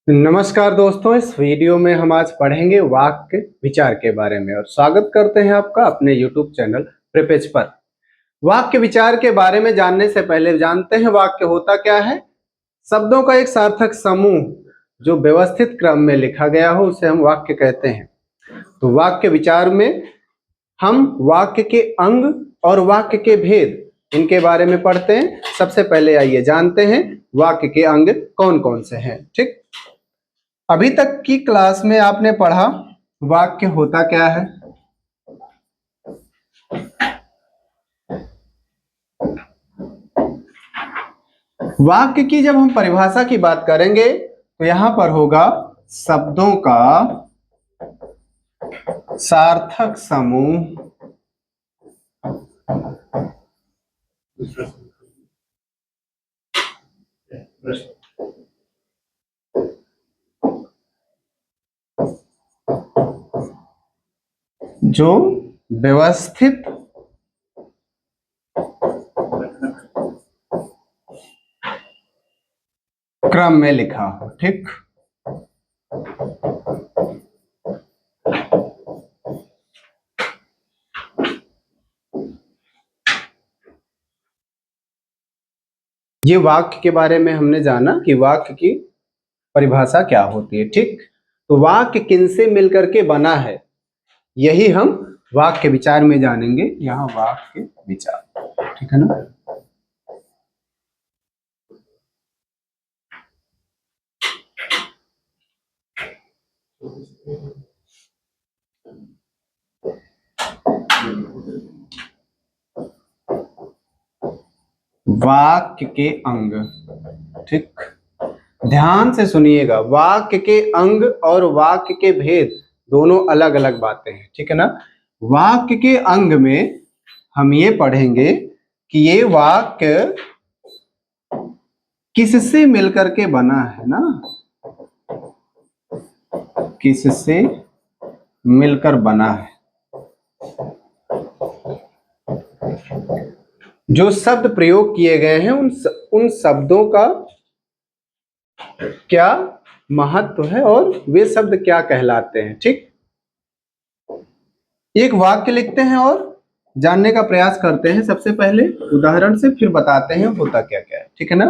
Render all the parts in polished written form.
नमस्कार दोस्तों, इस वीडियो में हम आज पढ़ेंगे वाक्य विचार के बारे में और स्वागत करते हैं आपका अपने YouTube चैनल प्रिपेज पर। वाक्य विचार के बारे में जानने से पहले जानते हैं वाक्य होता क्या है। शब्दों का एक सार्थक समूह जो व्यवस्थित क्रम में लिखा गया हो उसे हम वाक्य कहते हैं। तो वाक्य विचार में हम वाक्य के अंग और वाक्य के भेद इनके बारे में पढ़ते हैं। सबसे पहले आइए जानते हैं वाक्य के अंग कौन कौन से हैं। ठीक, अभी तक की क्लास में आपने पढ़ा वाक्य होता क्या है। वाक्य की जब हम परिभाषा की बात करेंगे तो यहां पर होगा शब्दों का सार्थक समूह जो व्यवस्थित क्रम में लिखा हो। ठीक, ये वाक्य के बारे में हमने जाना कि वाक्य की परिभाषा क्या होती है। ठीक, तो वाक्य किनसे मिलकर के बना है यही हम वाक्य विचार में जानेंगे। यहाँ वाक्य विचार, ठीक है ना। वाक्य के अंग, ठीक, ध्यान से सुनिएगा। वाक्य के अंग और वाक्य के भेद दोनों अलग अलग बातें हैं, ठीक है ना। वाक्य के अंग में हम ये पढ़ेंगे कि ये वाक्य किससे मिलकर के बना है ना, किससे मिलकर बना है। जो शब्द प्रयोग किए गए हैं उन शब्दों का क्या महत्व है और वे शब्द क्या कहलाते हैं। ठीक, एक वाक्य लिखते हैं और जानने का प्रयास करते हैं। सबसे पहले उदाहरण से फिर बताते हैं होता क्या क्या है, ठीक है ना।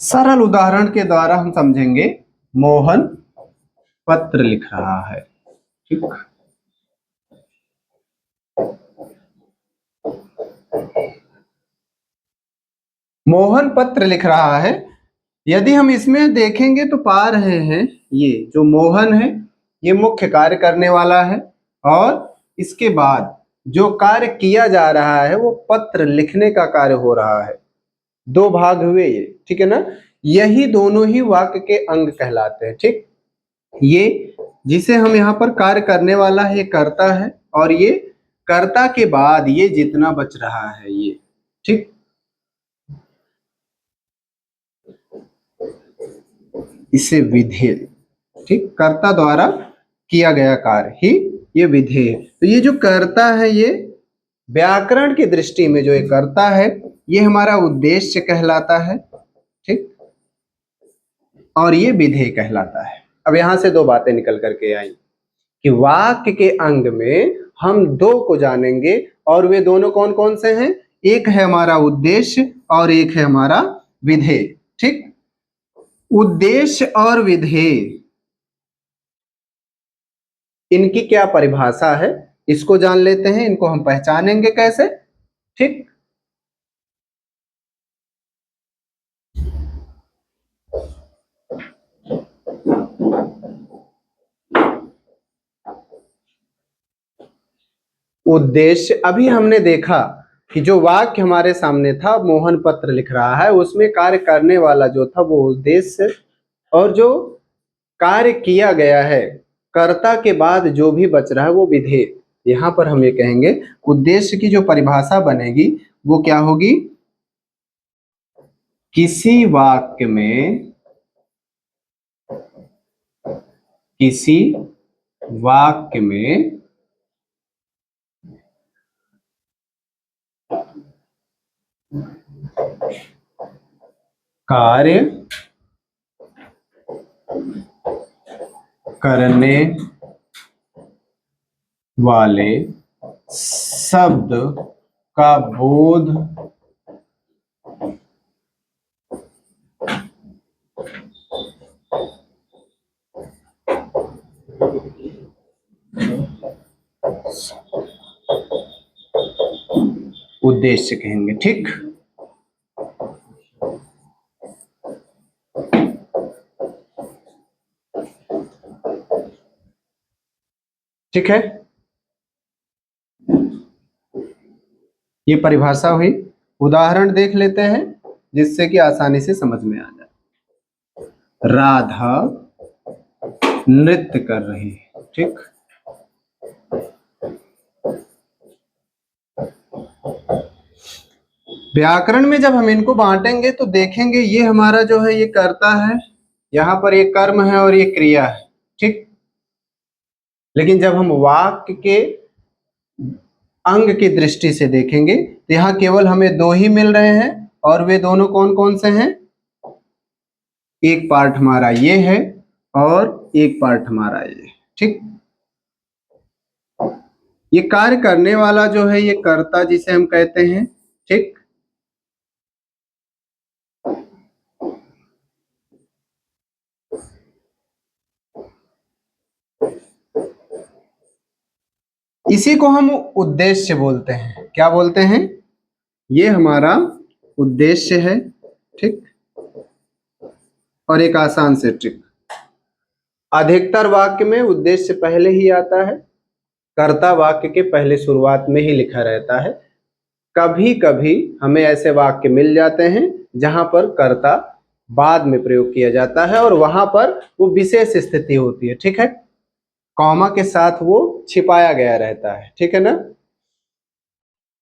सरल उदाहरण के द्वारा हम समझेंगे। मोहन पत्र लिख रहा है। ठीक, मोहन पत्र लिख रहा है। यदि हम इसमें देखेंगे तो पा रहे हैं ये जो मोहन है ये मुख्य कार्य करने वाला है और इसके बाद जो कार्य किया जा रहा है वो पत्र लिखने का कार्य हो रहा है। दो भाग हुए ये, ठीक है ना। यही दोनों ही वाक्य के अंग कहलाते हैं। ठीक, ये जिसे हम यहाँ पर कार्य करने वाला है ये कर्ता है और ये कर्ता के बाद ये जितना बच रहा है ये, ठीक, इसे विधेय, ठीक, कर्ता द्वारा किया गया कार्य ही ये विधेय। तो ये जो कर्ता है ये व्याकरण की दृष्टि में जो ये कर्ता है ये हमारा उद्देश्य कहलाता है। ठीक, और ये विधेय कहलाता है। अब यहां से दो बातें निकल करके आई कि वाक्य के अंग में हम दो को जानेंगे और वे दोनों कौन कौन से हैं। एक है हमारा उद्देश्य और एक है हमारा विधेय। ठीक, उद्देश्य और विधेय इनकी क्या परिभाषा है इसको जान लेते हैं। इनको हम पहचानेंगे कैसे। ठीक, उद्देश्य, अभी हमने देखा कि जो वाक्य हमारे सामने था मोहन पत्र लिख रहा है उसमें कार्य करने वाला जो था वो उद्देश्य और जो कार्य किया गया है कर्ता के बाद जो भी बच रहा है वो विधेय। यहां पर हम ये कहेंगे उद्देश्य की जो परिभाषा बनेगी वो क्या होगी। किसी वाक्य में, किसी वाक्य में कार्य करने वाले शब्द का बोध उद्देश्य कहेंगे। ठीक, ठीक है, ये परिभाषा हुई। उदाहरण देख लेते हैं जिससे कि आसानी से समझ में आ जाए। राधा नृत्य कर रही है। ठीक, व्याकरण में जब हम इनको बांटेंगे तो देखेंगे ये हमारा जो है ये कर्ता है, यहां पर ये कर्म है और ये क्रिया है। ठीक, लेकिन जब हम वाक्य के अंग की दृष्टि से देखेंगे तो यहाँ केवल हमें दो ही मिल रहे हैं, और वे दोनों कौन कौन से हैं? एक पार्ट हमारा ये है और एक पार्ट हमारा ये। ठीक, ये कार्य करने वाला जो है ये कर्ता जिसे हम कहते हैं। ठीक, इसी को हम उद्देश्य बोलते हैं। क्या बोलते हैं? ये हमारा उद्देश्य है। ठीक, और एक आसान से ट्रिक, अधिकतर वाक्य में उद्देश्य पहले ही आता है, कर्ता वाक्य के पहले शुरुआत में ही लिखा रहता है। कभी कभी हमें ऐसे वाक्य मिल जाते हैं जहां पर कर्ता बाद में प्रयोग किया जाता है और वहां पर वो विशेष स्थिति होती है। ठीक है, कॉमा के साथ वो छिपाया गया रहता है। ठीक है ना,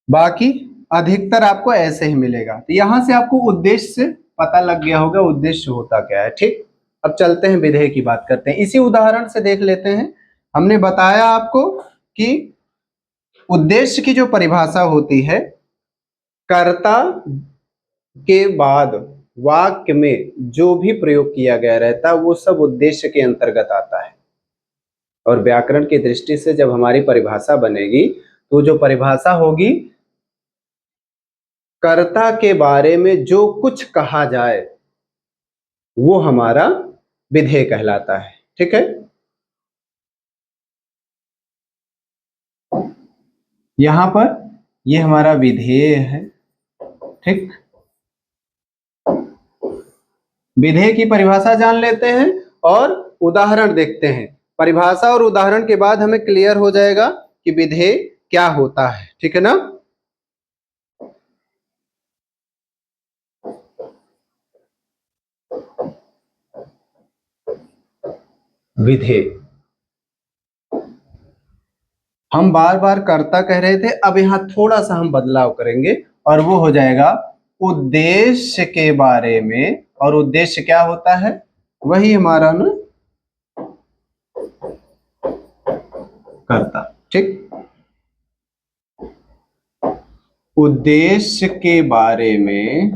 बाकी अधिकतर आपको ऐसे ही मिलेगा। तो यहां से आपको उद्देश्य पता लग गया होगा, उद्देश्य होता क्या है। ठीक, अब चलते हैं विधेय की बात करते हैं। इसी उदाहरण से देख लेते हैं। हमने बताया आपको कि उद्देश्य की जो परिभाषा होती है, कर्ता के बाद वाक्य में जो भी प्रयोग किया गया रहता है वो सब उद्देश्य के अंतर्गत आता है। और व्याकरण की दृष्टि से जब हमारी परिभाषा बनेगी तो जो परिभाषा होगी, कर्ता के बारे में जो कुछ कहा जाए वो हमारा विधेय कहलाता है। ठीक है, यहां पर ये हमारा विधेय है। ठीक, विधेय की परिभाषा जान लेते हैं और उदाहरण देखते हैं। परिभाषा और उदाहरण के बाद हमें क्लियर हो जाएगा कि विधेय क्या होता है। ठीक है ना, विधेय हम बार बार कर्ता कह रहे थे, अब यहां थोड़ा सा हम बदलाव करेंगे और वो हो जाएगा उद्देश्य के बारे में। और उद्देश्य क्या होता है? वही हमारा ना कर्ता। ठीक, उद्देश्य के बारे में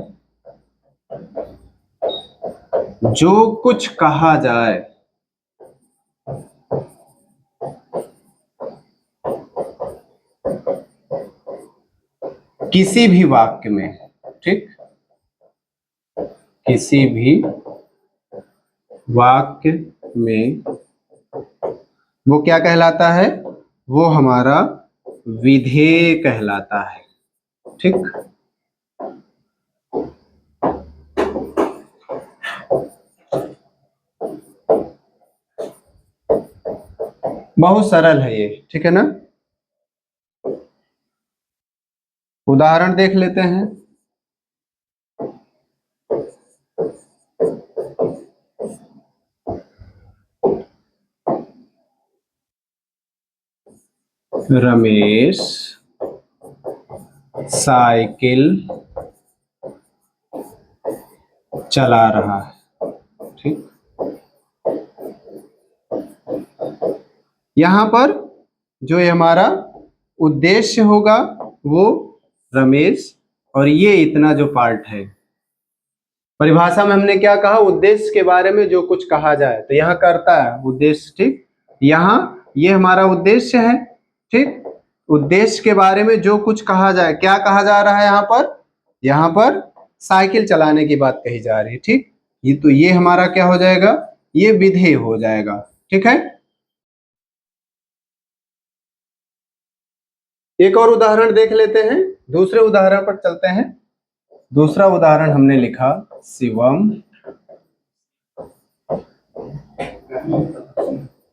जो कुछ कहा जाए किसी भी वाक्य में। ठीक, किसी भी वाक्य में वो क्या कहलाता है? वो हमारा विधेय कहलाता है। ठीक, बहुत सरल है ये। ठीक है ना, उदाहरण देख लेते हैं। रमेश साइकिल चला रहा है। ठीक, यहां पर जो ये हमारा उद्देश्य होगा वो रमेश, और ये इतना जो पार्ट है परिभाषा में हमने क्या कहा, उद्देश्य के बारे में जो कुछ कहा जाए, तो यहाँ करता है उद्देश्य, ठीक। यहाँ ये हमारा उद्देश्य है, ठीक। उद्देश्य के बारे में जो कुछ कहा जाए, क्या कहा जा रहा है यहाँ पर, यहाँ पर साइकिल चलाने की बात कही जा रही है, ठीक। ये तो ये हमारा क्या हो जाएगा, ये विधेय हो जाएगा, ठीक है। एक और उदाहरण देख लेते हैं, दूसरे उदाहरण पर चलते हैं। दूसरा उदाहरण हमने लिखा, शिवम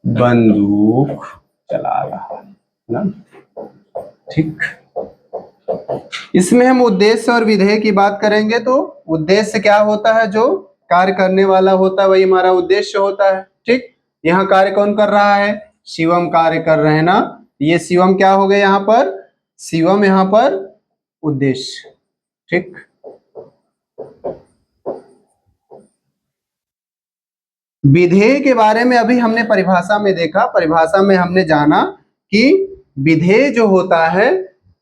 बंदूक चला रहा है ना, ठीक। इसमें हम उद्देश्य और विधेय की बात करेंगे। तो उद्देश्य क्या होता है, जो कार्य करने वाला होता है वही हमारा उद्देश्य होता है, ठीक। यहाँ कार्य कौन कर रहा है, शिवम कार्य कर रहे हैं ना, ये शिवम क्या हो गए यहाँ पर, शिवम यहाँ पर उद्देश्य, ठीक। विधेय के बारे में अभी हमने परिभाषा में देखा, परिभाषा में हमने जाना कि विधेय जो होता है,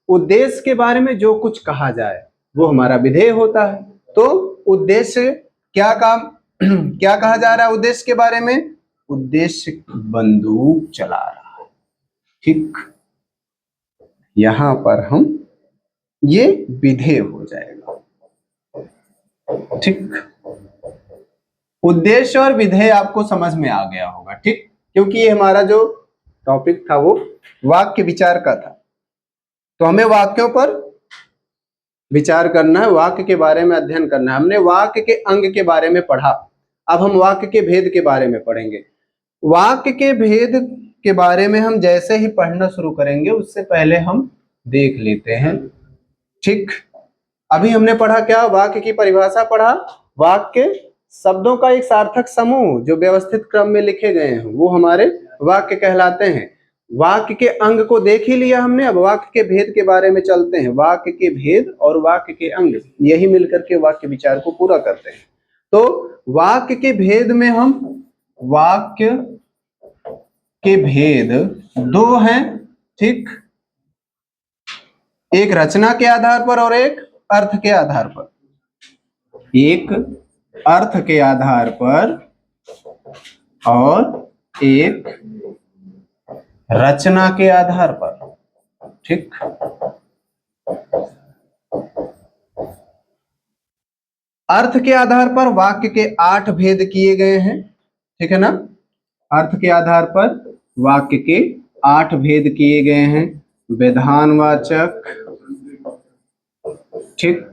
उद्देश्य के बारे में जो कुछ कहा जाए वो हमारा विधेय होता है। तो उद्देश्य क्या काम क्या कहा जा रहा है उद्देश्य के बारे में, उद्देश्य बंदूक चला रहा है, ठीक। यहां पर हम ये विधेय हो जाएगा, ठीक। उद्देश्य और विधेय आपको समझ में आ गया होगा, ठीक, क्योंकि ये हमारा जो टॉपिक था वो वाक्य विचार का था। तो हमें वाक्यों पर विचार करना है, वाक्य के बारे में अध्ययन करना है। हमने वाक्य के अंग के बारे में पढ़ा, अब हम वाक्य के भेद के बारे में पढ़ेंगे। वाक्य के भेद के बारे में हम जैसे ही पढ़ना शुरू करेंगे उससे पहले हम देख लेते हैं, ठीक। अभी हमने पढ़ा क्या, वाक्य की परिभाषा पढ़ा, वाक्य शब्दों का एक सार्थक समूह जो व्यवस्थित क्रम में लिखे गए हैं वो हमारे वाक्य कहलाते हैं। वाक्य के अंग को देख ही लिया हमने, अब वाक्य के भेद के बारे में चलते हैं। वाक्य के भेद और वाक्य के अंग यही मिलकर के वाक्य विचार को पूरा करते हैं। तो वाक्य के भेद में हम, वाक्य के भेद दो हैं, ठीक। एक रचना के आधार पर और एक अर्थ के आधार पर। एक अर्थ के आधार पर और एक रचना के आधार पर, ठीक। अर्थ के आधार पर वाक्य के 8 भेद किए गए हैं, ठीक है ना। अर्थ के आधार पर वाक्य के 8 भेद किए गए हैं। विधानवाचक, ठीक,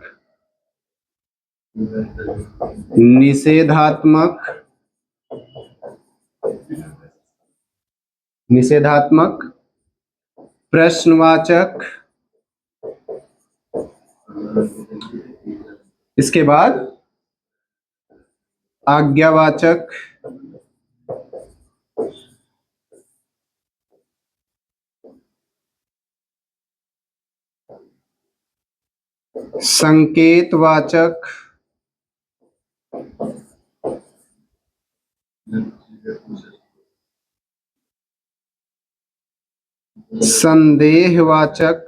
निषेधात्मक, निषेधात्मक, प्रश्नवाचक, इसके बाद आज्ञावाचक, संकेतवाचक, संदेहवाचक,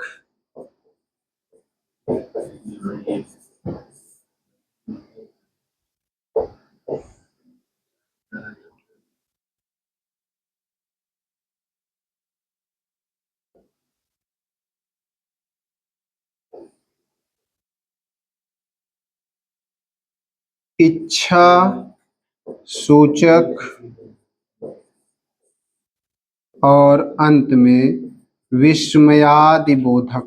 इच्छा सूचक और अंत में विस्मयादिबोधक,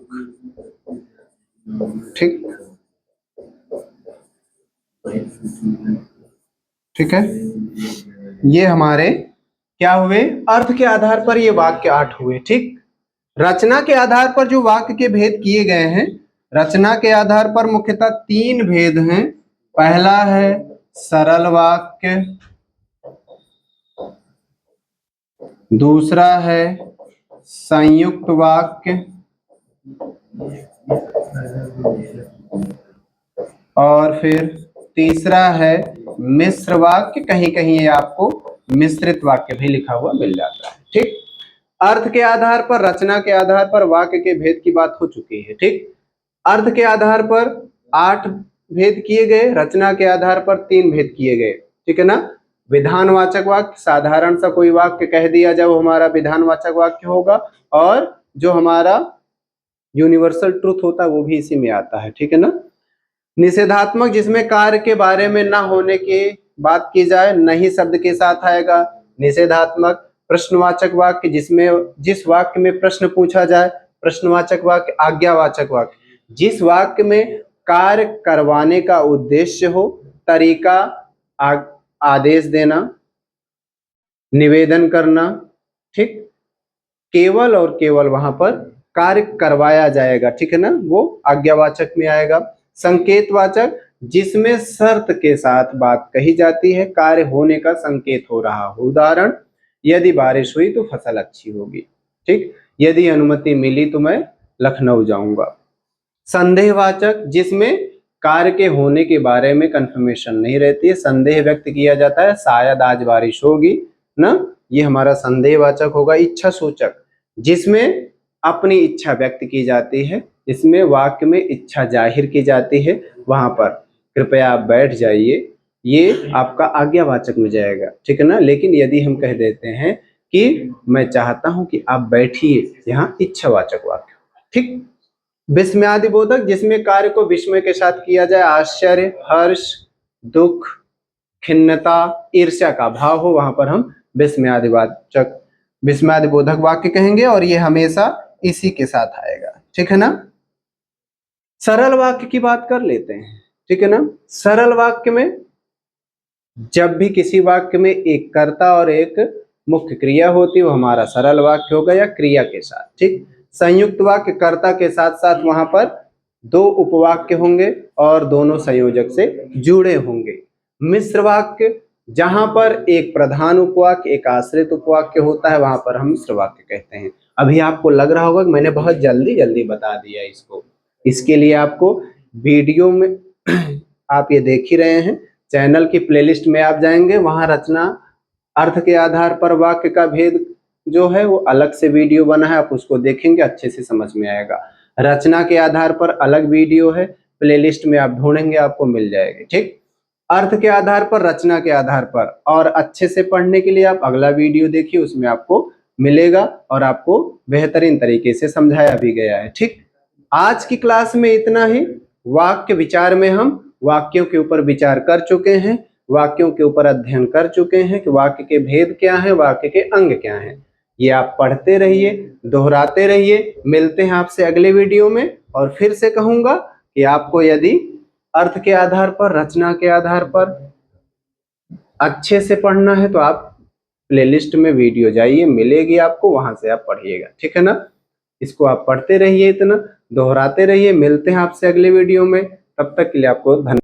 ठीक, ठीक है। ये हमारे क्या हुए, अर्थ के आधार पर ये वाक्य 8 हुए, ठीक। रचना के आधार पर जो वाक्य के भेद किए गए हैं, रचना के आधार पर मुख्यतः 3 भेद हैं। पहला है सरल वाक्य, दूसरा है संयुक्त वाक्य, और फिर तीसरा है मिश्र वाक्य। कहीं कहीं ये आपको मिश्रित वाक्य भी लिखा हुआ मिल जाता है, ठीक। अर्थ के आधार पर, रचना के आधार पर वाक्य के भेद की बात हो चुकी है, ठीक। अर्थ के आधार पर 8 भेद किए गए, रचना के आधार पर 3 भेद किए गए, ठीक है ना। विधानवाचक वाक्य, साधारण सा कोई वाक्य कह दिया जाए वो हमारा विधानवाचक वाक्य होगा, और जो हमारा यूनिवर्सल ट्रूथ होता है वो भी इसी में आता है, ठीक है ना। निषेधात्मक, जिसमें कार्य के बारे में न होने की बात की जाए, नहीं शब्द के साथ आएगा निषेधात्मक। प्रश्नवाचक वाक्य, जिसमें जिस वाक्य में प्रश्न पूछा जाए, प्रश्नवाचक वाक्य। आज्ञावाचक वाक्य, जिस वाक्य में कार्य करवाने का उद्देश्य हो, तरीका आदेश देना, निवेदन करना, ठीक, केवल और केवल वहां पर कार्य करवाया जाएगा, ठीक है ना, वो आज्ञावाचक में आएगा। संकेतवाचक, जिसमें शर्त के साथ बात कही जाती है, कार्य होने का संकेत हो रहा हो। उदाहरण, यदि बारिश हुई तो फसल अच्छी होगी, ठीक, यदि अनुमति मिली तो मैं लखनऊ जाऊंगा। संदेहवाचक, जिसमें कार्य के होने के बारे में कंफर्मेशन नहीं रहती है, संदेह व्यक्त किया जाता है, शायद आज बारिश होगी ना, ये हमारा संदेहवाचक होगा। इच्छा सूचक, जिसमें अपनी इच्छा व्यक्त की जाती है, इसमें वाक्य में इच्छा जाहिर की जाती है, वहां पर कृपया आप बैठ जाइए, ये आपका आज्ञावाचक में जाएगा, ठीक है ना। लेकिन यदि हम कह देते हैं कि मैं चाहता हूं कि आप बैठिए, यहाँ इच्छावाचक वाक्य, ठीक। विस्मयादिबोधक, जिसमें कार्य को विस्मय के साथ किया जाए, आश्चर्य, हर्ष, दुख, खिन्नता, ईर्ष्या का भाव हो, वहां पर हम विस्मयादिवाचक विस्मयादिबोधक वाक्य कहेंगे, और ये हमेशा इसी के साथ आएगा, ठीक है ना। सरल वाक्य की बात कर लेते हैं, ठीक है ना। सरल वाक्य में जब भी किसी वाक्य में एक कर्ता और एक मुख्य क्रिया होती है, वो हमारा सरल वाक्य होगा, या क्रिया के साथ, ठीक। संयुक्त वाक्य, कर्ता के साथ साथ वहां पर 2 उपवाक्य होंगे और दोनों संयोजक से जुड़े होंगे। मिश्र वाक्य, जहां पर एक प्रधान उपवाक्य एक आश्रित उपवाक्य होता है, वहां पर हम मिश्र वाक्य कहते हैं। अभी आपको लग रहा होगा कि मैंने बहुत जल्दी जल्दी बता दिया इसको, इसके लिए आपको वीडियो में आप ये देख ही रहे हैं, चैनल की प्लेलिस्ट में आप जाएंगे, वहां रचना अर्थ के आधार पर वाक्य का भेद जो है वो अलग से वीडियो बना है, आप उसको देखेंगे, अच्छे से समझ में आएगा। रचना के आधार पर अलग वीडियो है, प्लेलिस्ट में आप ढूंढेंगे आपको मिल जाएगी, ठीक। अर्थ के आधार पर, रचना के आधार पर, और अच्छे से पढ़ने के लिए आप अगला वीडियो देखिए, उसमें आपको मिलेगा और आपको बेहतरीन तरीके से समझाया भी गया है, ठीक। आज की क्लास में इतना ही। वाक्य विचार में हम वाक्यों के ऊपर विचार कर चुके हैं, वाक्यों के ऊपर अध्ययन कर चुके हैं कि वाक्य के भेद क्या हैं, वाक्य के अंग क्या हैं। ये आप पढ़ते रहिए, दोहराते रहिए। मिलते हैं आपसे अगले वीडियो में, और फिर से कहूंगा कि आपको यदि अर्थ के आधार पर, रचना के आधार पर अच्छे से पढ़ना है तो आप प्लेलिस्ट में वीडियो जाइए, मिलेगी आपको, वहां से आप पढ़िएगा, ठीक है ना। इसको आप पढ़ते रहिए, इतना दोहराते रहिए। मिलते हैं आपसे अगले वीडियो में, तब तक के लिए आपको धन्यवाद।